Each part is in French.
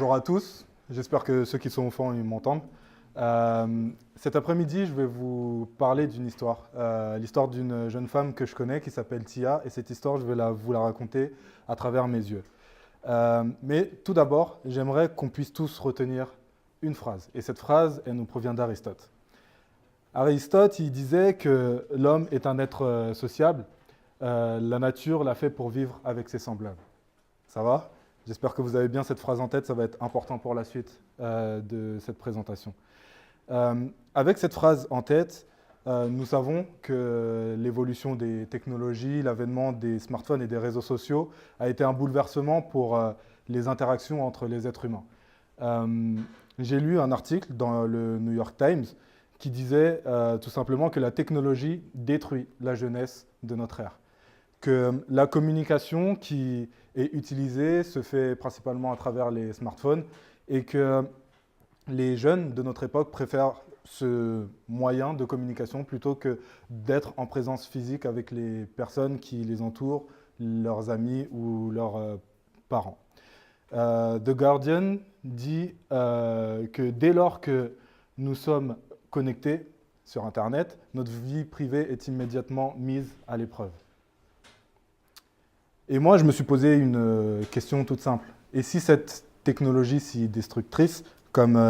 Bonjour à tous, j'espère que ceux qui sont au fond ils m'entendent. Cet après-midi, je vais vous parler d'une histoire, l'histoire d'une jeune femme que je connais qui s'appelle Tia, et cette histoire, je vais vous la raconter à travers mes yeux. Mais tout d'abord, j'aimerais qu'on puisse tous retenir une phrase, et cette phrase, elle nous provient d'Aristote. Aristote, il disait que l'homme est un être sociable, la nature l'a fait pour vivre avec ses semblables. Ça va? J'espère que vous avez bien cette phrase en tête, ça va être important pour la suite de cette présentation. Avec cette phrase en tête, nous savons que l'évolution des technologies, l'avènement des smartphones et des réseaux sociaux a été un bouleversement pour les interactions entre les êtres humains. J'ai lu un article dans le New York Times qui disait tout simplement que la technologie détruit la jeunesse de notre ère. Que la communication qui est utilisée se fait principalement à travers les smartphones et que les jeunes de notre époque préfèrent ce moyen de communication plutôt que d'être en présence physique avec les personnes qui les entourent, leurs amis ou leurs parents. The Guardian dit que dès lors que nous sommes connectés sur Internet, notre vie privée est immédiatement mise à l'épreuve. Et moi, je me suis posé une question toute simple. Et si cette technologie si destructrice, comme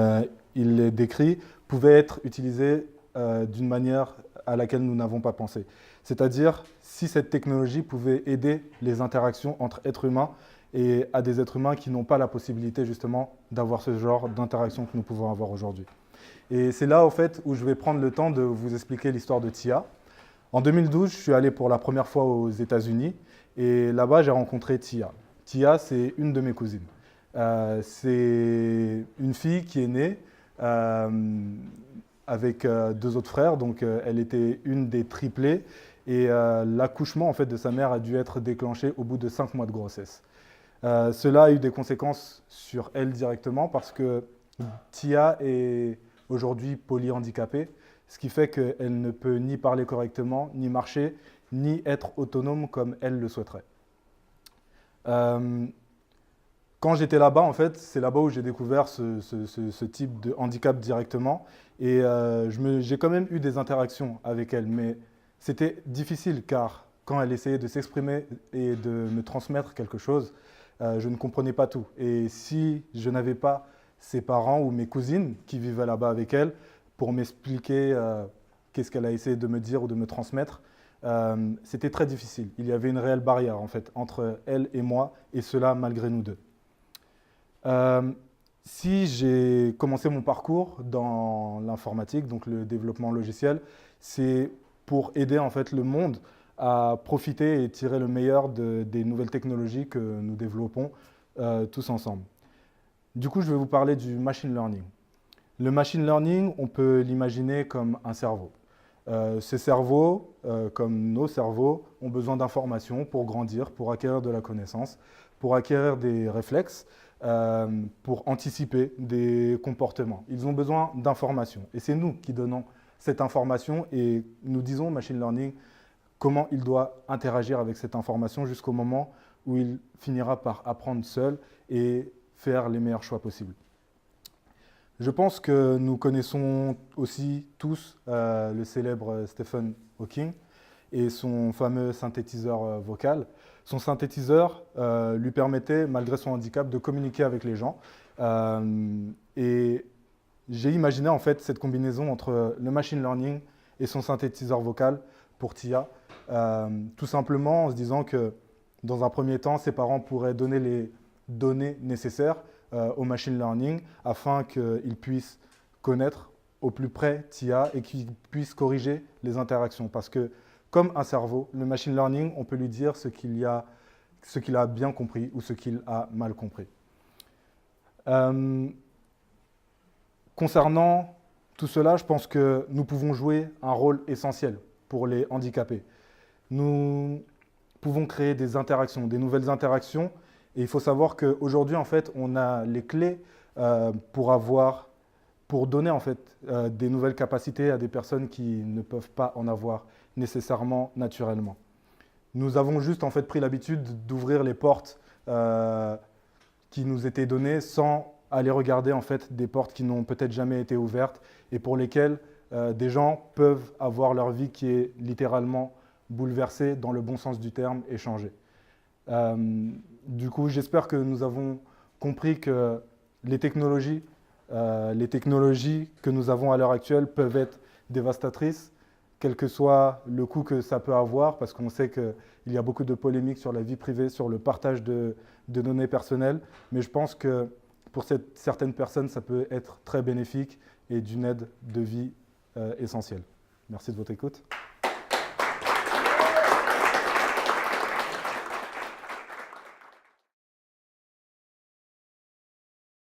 il l'est décrit, pouvait être utilisée d'une manière à laquelle nous n'avons pas pensé? C'est-à-dire, si cette technologie pouvait aider les interactions entre êtres humains et à des êtres humains qui n'ont pas la possibilité justement d'avoir ce genre d'interaction que nous pouvons avoir aujourd'hui. Et c'est là, au fait, où je vais prendre le temps de vous expliquer l'histoire de Tia. En 2012, je suis allé pour la première fois aux États-Unis et là-bas, j'ai rencontré Tia. Tia, c'est une de mes cousines. C'est une fille qui est née avec deux autres frères, donc elle était une des triplés et l'accouchement en fait, de sa mère a dû être déclenché au bout de 5 mois de grossesse. Cela a eu des conséquences sur elle directement parce que Tia est aujourd'hui polyhandicapée, ce qui fait qu'elle ne peut ni parler correctement, ni marcher, ni être autonome comme elle le souhaiterait. Quand j'étais là-bas, en fait, c'est là-bas où j'ai découvert ce type de handicap directement. Et j'ai quand même eu des interactions avec elle, mais c'était difficile car quand elle essayait de s'exprimer et de me transmettre quelque chose, je ne comprenais pas tout. Et si je n'avais pas ses parents ou mes cousines qui vivaient là-bas avec elle pour m'expliquer qu'est-ce qu'elle a essayé de me dire ou de me transmettre, c'était très difficile. Il y avait une réelle barrière en fait entre elle et moi, et cela malgré nous deux. Si j'ai commencé mon parcours dans l'informatique, donc le développement logiciel, c'est pour aider en fait le monde à profiter et tirer le meilleur des nouvelles technologies que nous développons tous ensemble. Du coup, je vais vous parler du machine learning. Le machine learning, on peut l'imaginer comme un cerveau. Ces cerveaux, comme nos cerveaux, ont besoin d'informations pour grandir, pour acquérir de la connaissance, pour acquérir des réflexes, pour anticiper des comportements. Ils ont besoin d'informations. Et c'est nous qui donnons cette information et nous disons au machine learning comment il doit interagir avec cette information jusqu'au moment où il finira par apprendre seul et faire les meilleurs choix possibles. Je pense que nous connaissons aussi tous le célèbre Stephen Hawking et son fameux synthétiseur vocal. Son synthétiseur lui permettait, malgré son handicap, de communiquer avec les gens. Et j'ai imaginé en fait cette combinaison entre le machine learning et son synthétiseur vocal pour Tia, tout simplement en se disant que dans un premier temps, ses parents pourraient donner les données nécessaires au machine learning afin qu'il puisse connaître au plus près Tia et qu'il puisse corriger les interactions. Parce que comme un cerveau, le machine learning, on peut lui dire ce qu'il a bien compris ou ce qu'il a mal compris. Concernant tout cela, je pense que nous pouvons jouer un rôle essentiel pour les handicapés. Nous pouvons créer des interactions, des nouvelles interactions. Et il faut savoir qu'aujourd'hui, en fait, on a les clés pour donner en fait, des nouvelles capacités à des personnes qui ne peuvent pas en avoir nécessairement naturellement. Nous avons juste en fait, pris l'habitude d'ouvrir les portes qui nous étaient données sans aller regarder en fait des portes qui n'ont peut-être jamais été ouvertes et pour lesquelles des gens peuvent avoir leur vie qui est littéralement bouleversée dans le bon sens du terme et changée. Du coup, j'espère que nous avons compris que les technologies que nous avons à l'heure actuelle peuvent être dévastatrices, quel que soit le coût que ça peut avoir, parce qu'on sait qu'il y a beaucoup de polémiques sur la vie privée, sur le partage de données personnelles, mais je pense que pour certaines personnes, ça peut être très bénéfique et d'une aide de vie essentielle. Merci de votre écoute.